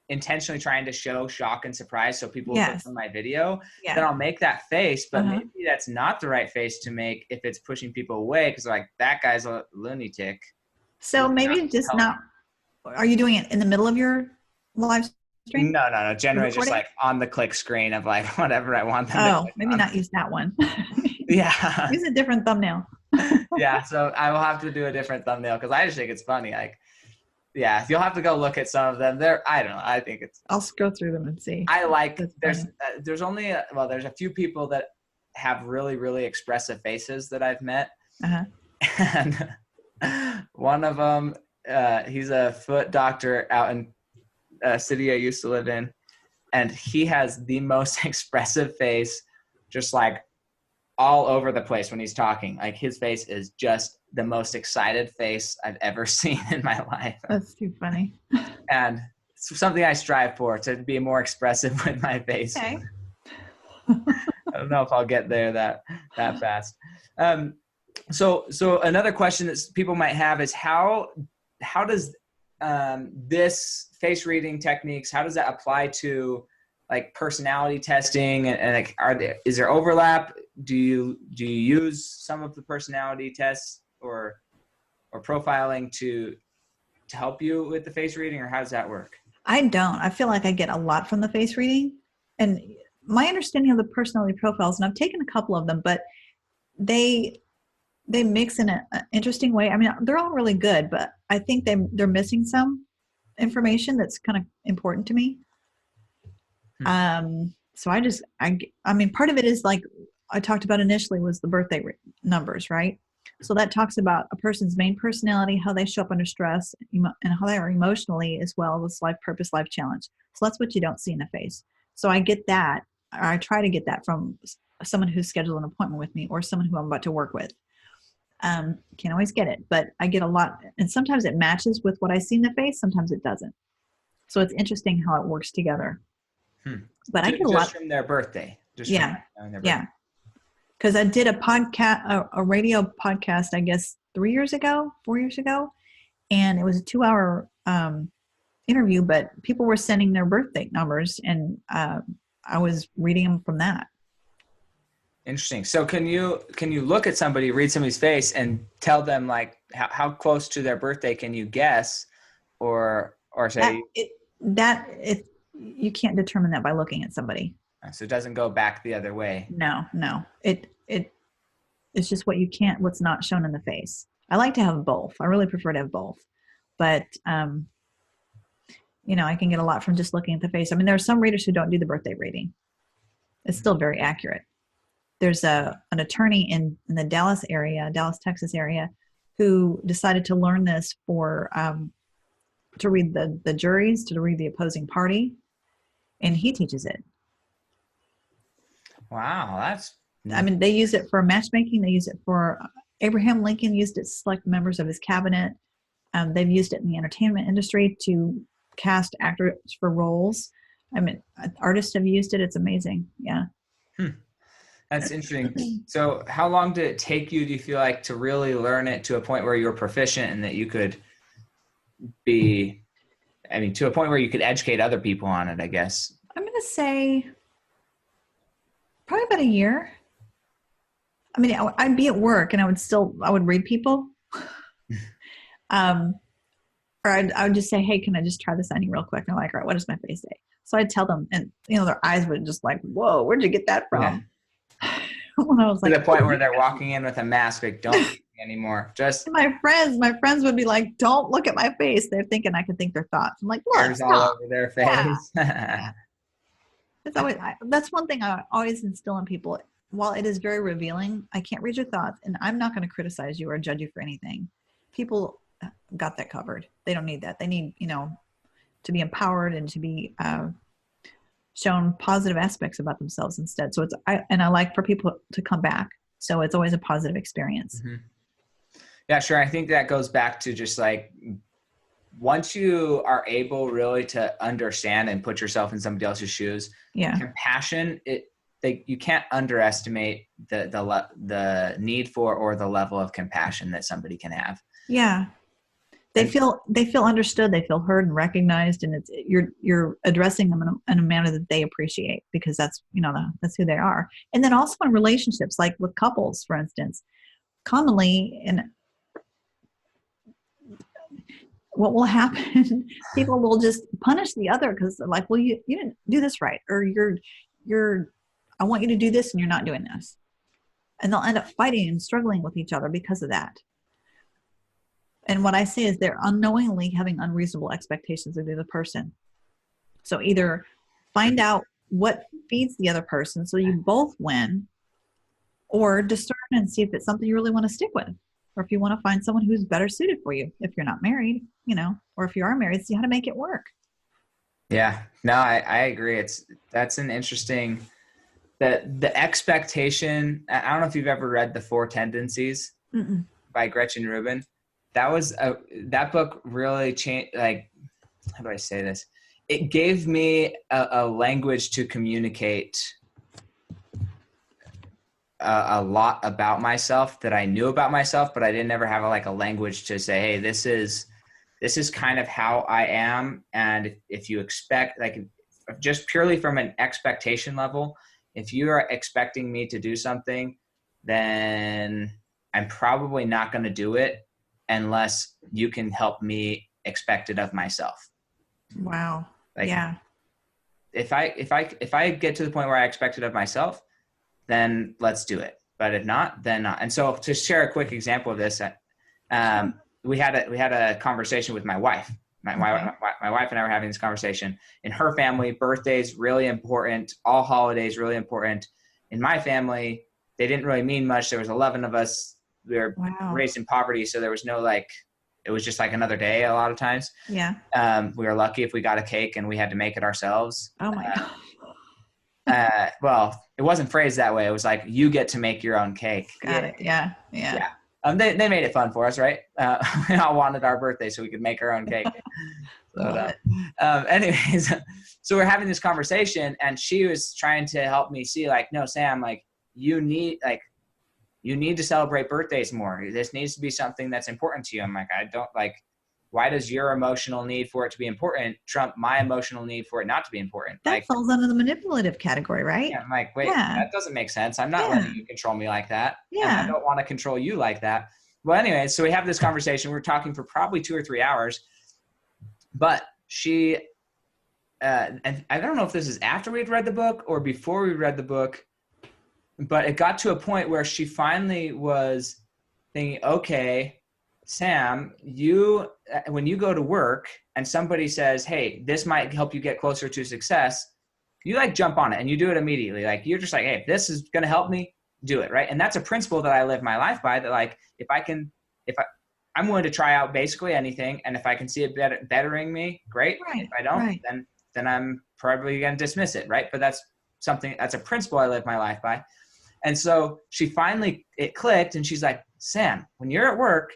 intentionally trying to show shock and surprise so people click on my video, then I'll make that face, but maybe that's not the right face to make if it's pushing people away because like that guy's a lunatic. So maybe just not. Are you doing it in the middle of your live stream? No. Generally just like on the click screen of like whatever I want them to maybe not use that one. Yeah. Use a different thumbnail. Yeah, so I will have to do a different thumbnail because I just think it's funny. Like, yeah, you'll have to go look at some of them. I don't know. I think I'll go through them and see. I like, there's only, there's a few people that have really, really expressive faces that I've met. And one of them, he's a foot doctor out in a city I used to live in. And he has the most expressive face, just like all over the place when he's talking. Like his face is just the most excited face I've ever seen in my life. That's too funny. And it's something I strive for, to be more expressive with my face. Okay. I don't know if I'll get there that fast. So another question that people might have is how does this face reading techniques, how does that apply to like personality testing and like is there overlap? Do you use some of the personality tests or profiling to help you with the face reading, or how does that work? I don't. I feel like I get a lot from the face reading, and my understanding of the personality profiles, and I've taken a couple of them, but they mix in an interesting way. I mean, they're all really good, but I think they're missing some information that's kind of important to me. So I mean, part of it is like I talked about initially was the birthday numbers, right? So that talks about a person's main personality, how they show up under stress, and how they are emotionally, as well as life purpose, life challenge. So that's what you don't see in the face. So I get that, or I try to get that from someone who's scheduled an appointment with me or someone who I'm about to work with. Can't always get it, but I get a lot. And sometimes it matches with what I see in the face. Sometimes it doesn't. So it's interesting how it works together. But I get a lot from their birthday. Yeah. Because I did a podcast, a radio podcast, I guess 4 years ago, and it was a 2-hour interview, but people were sending their birthday numbers, and I was reading them from that. Interesting. So can you look at somebody, read somebody's face, and tell them like how close to their birthday can you guess, or say you can't determine that by looking at somebody. So it doesn't go back the other way. No. It's just what's not shown in the face. I like to have both. I really prefer to have both, but I can get a lot from just looking at the face. I mean, there are some readers who don't do the birthday reading. It's still very accurate. There's an attorney in the Dallas, Texas area, who decided to learn this for to read the juries, to read the opposing party, and he teaches it. Wow, I mean, they use it for matchmaking. They use it for Abraham Lincoln used it to select members of his cabinet. They've used it in the entertainment industry to cast actors for roles. I mean, artists have used it. It's amazing. Yeah. That's interesting. So how long did it take you, do you feel like, to really learn it to a point where you were proficient and that you could be, I mean, to a point where you could educate other people on it, I guess? I'm going to say probably about a year. I mean, I'd be at work and I would read people. Or I would just say, hey, can I just try this on you real quick? And they're like, all right, what does my face say? So I'd tell them, and their eyes would just like, whoa, where'd you get that from? Yeah. When I was To like, the point where they're walking in with a mask, like, don't look anymore. Just my friends would be like, don't look at my face. They're thinking I can think their thoughts. I'm like, look, hairs all over their face. Yeah. It's always, that's one thing I always instill in people. While it is very revealing, I can't read your thoughts, and I'm not going to criticize you or judge you for anything. People got that covered. They don't need that. They need, to be empowered and to be shown positive aspects about themselves instead. So I like for people to come back. So it's always a positive experience. Mm-hmm. Yeah, sure. I think that goes back to just like, once you are able really to understand and put yourself in somebody else's shoes, compassion, you can't underestimate the need for or the level of compassion that somebody can have. Yeah. They feel understood, they feel heard and recognized, and you're addressing them in a manner that they appreciate, because that's that's who they are. And then also in relationships, like with couples, for instance, commonly, and what will happen, people will just punish the other because they're like, well, you didn't do this right, or I want you to do this and you're not doing this. And they'll end up fighting and struggling with each other because of that. And what I say is they're unknowingly having unreasonable expectations of the other person. So either find out what feeds the other person so you both win, or discern and see if it's something you really want to stick with, or if you want to find someone who's better suited for you. If you're not married, or if you are married, see how to make it work. Yeah, no, I agree. That's an interesting, the expectation. I don't know if you've ever read The Four Tendencies by Gretchen Rubin. That book really changed, like, how do I say this? It gave me a language to communicate a lot about myself that I knew about myself, but I didn't ever have a language to say, hey, this is kind of how I am. And if you expect, like, just purely from an expectation level, if you are expecting me to do something, then I'm probably not going to do it unless you can help me expect it of myself. Wow. Yeah. If I get to the point where I expect it of myself, then let's do it. But if not, then not. And so to share a quick example of this, we had a conversation with my wife. My wife and I were having this conversation. In her family, birthdays really important, all holidays really important. In my family, they didn't really mean much. There was 11 of us. We were raised in poverty, so there was no it was just like another day a lot of times. Yeah. We were lucky if we got a cake and we had to make it ourselves. Oh my God. Well, it wasn't phrased that way. It was like, you get to make your own cake. Got it. Yeah. They made it fun for us, right? We all wanted our birthday so we could make our own cake. Anyways, so we're having this conversation, and she was trying to help me see, like, no, Sam, you need to celebrate birthdays more. This needs to be something that's important to you. I'm like, why does your emotional need for it to be important trump my emotional need for it not to be important? That falls under the manipulative category, right? Yeah, I'm like, wait, that doesn't make sense. I'm not letting you control me like that. Yeah. And I don't want to control you like that. Well, anyway, so we have this conversation. We're talking for probably 2 or 3 hours, but she, and I don't know if this is after we'd read the book or before we read the book, but it got to a point where she finally was thinking, okay, Sam, when you go to work and somebody says, hey, this might help you get closer to success, you jump on it and you do it immediately. You're just like, hey, if this is going to help me, do it. Right. And that's a principle that I live my life by, that I'm willing to try out basically anything. And if I can see it bettering me, great. Right. If I don't, then I'm probably going to dismiss it. Right. But that's a principle I live my life by. And so it clicked, and she's like, Sam, when you're at work,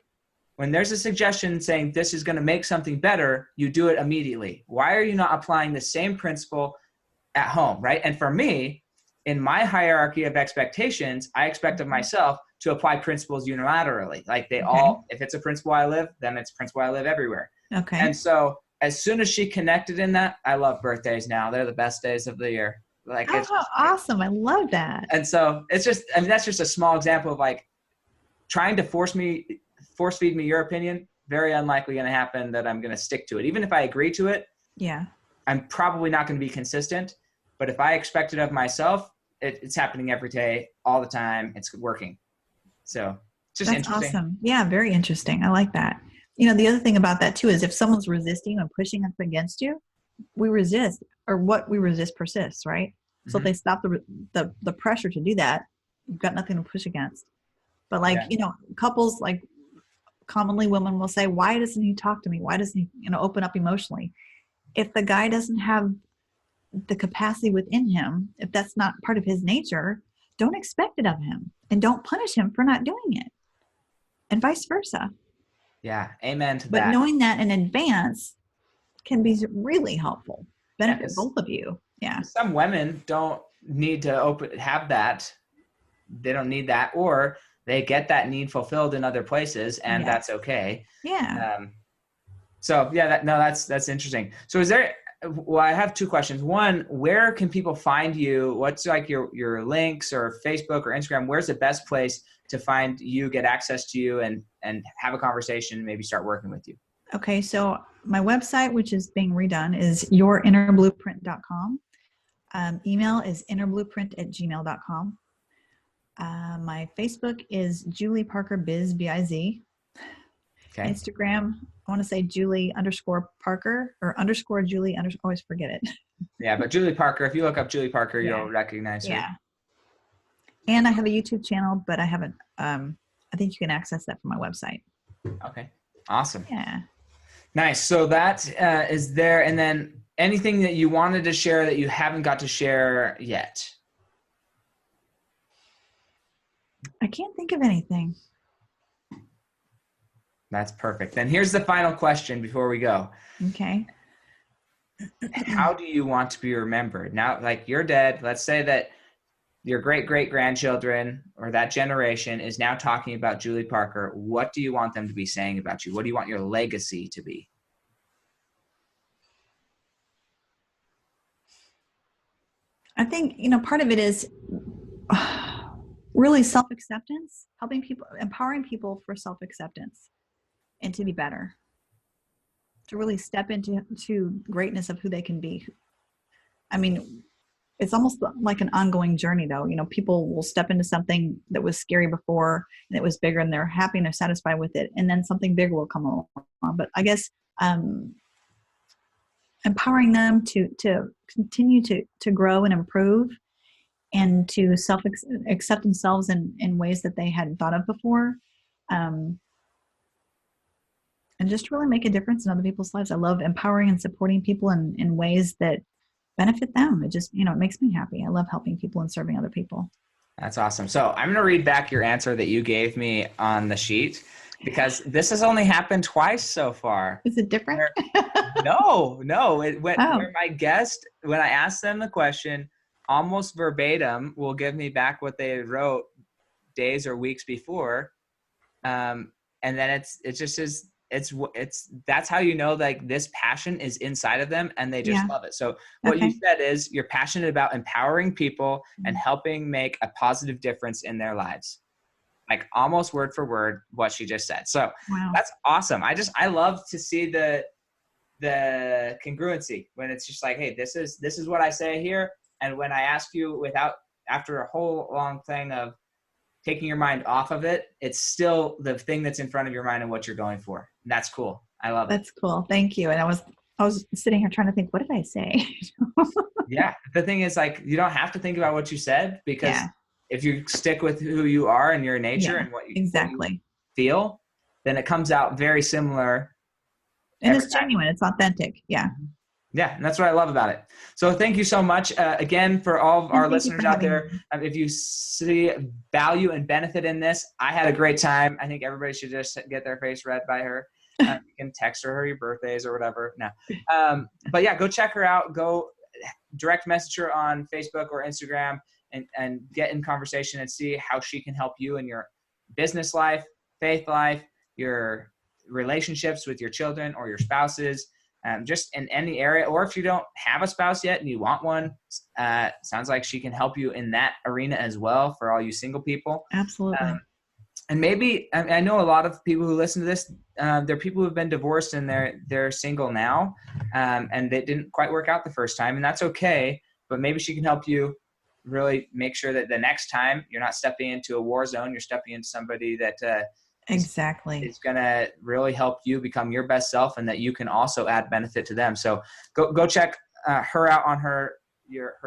when there's a suggestion saying this is going to make something better, you do it immediately. Why are you not applying the same principle at home, right? And for me, in my hierarchy of expectations, I expect of myself to apply principles unilaterally. Like they all, if it's a principle I live, then it's a principle I live everywhere. Okay. And so as soon as she connected in that, I love birthdays now. They're the best days of the year. Like, oh, how awesome. I love that. And so it's just, I mean, that's just a small example of like trying to force feed me your opinion. Very unlikely going to happen that I'm going to stick to it. Even if I agree to it, yeah, I'm probably not going to be consistent. But if I expect it of myself, it's happening every day, all the time. It's working. So it's just that's interesting. Awesome. Yeah, very interesting. I like that. You know, the other thing about that too is if someone's resisting and pushing up against you, we resist, or what we resist persists, right? So if they stop the pressure to do that, you've got nothing to push against. But like, you know, couples, like commonly women will say, why doesn't he talk to me? Why doesn't he, you know, open up emotionally? If the guy doesn't have the capacity within him, if that's not part of his nature, don't expect it of him and don't punish him for not doing it, and vice versa. Yeah. Amen to but that. But knowing that in advance can be really helpful, benefit both of you. Yeah. Some women don't need to have that. They don't need that, or they get that need fulfilled in other places, and that's okay. Yeah. So yeah, that's interesting. So well, I have two questions. One, where can people find you? What's like your links or Facebook or Instagram? Where's the best place to find you, get access to you, and have a conversation, maybe start working with you? Okay. So my website, which is being redone, is yourinnerblueprint.com. Email is innerblueprint@gmail.com. My Facebook is Julie Parker Biz, B-I-Z. Okay. Instagram, I want to say Julie_Parker or _Julie. Always forget it. Yeah, but Julie Parker, if you look up Julie Parker, you'll recognize her. Yeah. And I have a YouTube channel, but I haven't, I think you can access that from my website. Okay. Awesome. Yeah. Nice. So that is there. And then anything that you wanted to share that you haven't got to share yet? I can't think of anything. That's perfect. Then here's the final question before we go. Okay. How do you want to be remembered? Now, like you're dead. Let's say that your great-great-grandchildren or that generation is now talking about Julie Parker. What do you want them to be saying about you? What do you want your legacy to be? I think, you know, part of it is really self-acceptance, helping people, empowering people for self-acceptance and to be better, to really step into greatness of who they can be. I mean, it's almost like an ongoing journey though. You know, people will step into something that was scary before and it was bigger and they're happy and they're satisfied with it. And then something bigger will come along. But I guess, empowering them to continue to grow and improve and to accept themselves in ways that they hadn't thought of before. And just really make a difference in other people's lives. I love empowering and supporting people in ways that benefit them. It just, you know, it makes me happy. I love helping people and serving other people. That's awesome. So I'm going to read back your answer that you gave me on the sheet, because this has only happened twice so far. Is it different? No. Where my guest, when I asked them the question, almost verbatim will give me back what they wrote days or weeks before. And then that's how you know, like, this passion is inside of them and they just love it. So what you said is you're passionate about empowering people and helping make a positive difference in their lives. Like almost word for word what she just said. So that's awesome. I love to see the congruency when it's just like, hey, this is what I say here. And when I ask you after a whole long thing of taking your mind off of it, it's still the thing that's in front of your mind and what you're going for. And that's cool. I love it. That's cool. Thank you. And I was sitting here trying to think, what did I say? Yeah. The thing is, like, you don't have to think about what you said, because if you stick with who you are and your nature and what you feel, then it comes out very similar. And it's genuine. It's authentic. Yeah. Yeah, and that's what I love about it. So thank you so much again for all of our listeners out there. If you see value and benefit in this, I had a great time. I think everybody should just get their face read by her. You can text her your birthdays or whatever. No, but yeah, go check her out. Go direct message her on Facebook or Instagram and get in conversation and see how she can help you in your business life, faith life, your relationships with your children or your spouses. Just in any area, or if you don't have a spouse yet and you want one, sounds like she can help you in that arena as well for all you single people. Absolutely. And maybe, I know a lot of people who listen to this, they're people who've been divorced and they're single now, and they didn't quite work out the first time, and that's okay, but maybe she can help you really make sure that the next time you're not stepping into a war zone, you're stepping into somebody that exactly. It's going to really help you become your best self, and that you can also add benefit to them. So go check her out on her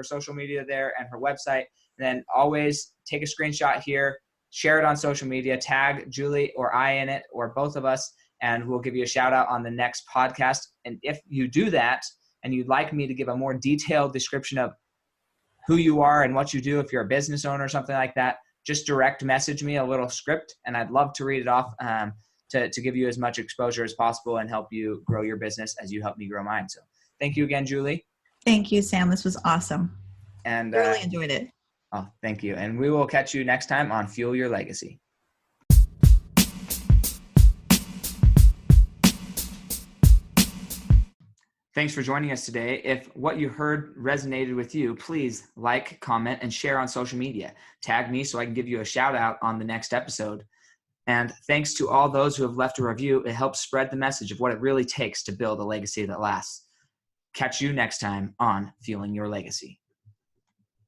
social media there and her website. And then always take a screenshot here, share it on social media, tag Julie or I in it, or both of us, and we'll give you a shout out on the next podcast. And if you do that and you'd like me to give a more detailed description of who you are and what you do, if you're a business owner or something like that, just direct message me a little script, and I'd love to read it off to give you as much exposure as possible and help you grow your business as you help me grow mine. So thank you again, Julie. Thank you, Sam. This was awesome. And really enjoyed it. Oh, thank you. And we will catch you next time on Fuel Your Legacy. Thanks for joining us today. If what you heard resonated with you, please like, comment, and share on social media. Tag me so I can give you a shout out on the next episode. And thanks to all those who have left a review. It helps spread the message of what it really takes to build a legacy that lasts. Catch you next time on Fueling Your Legacy.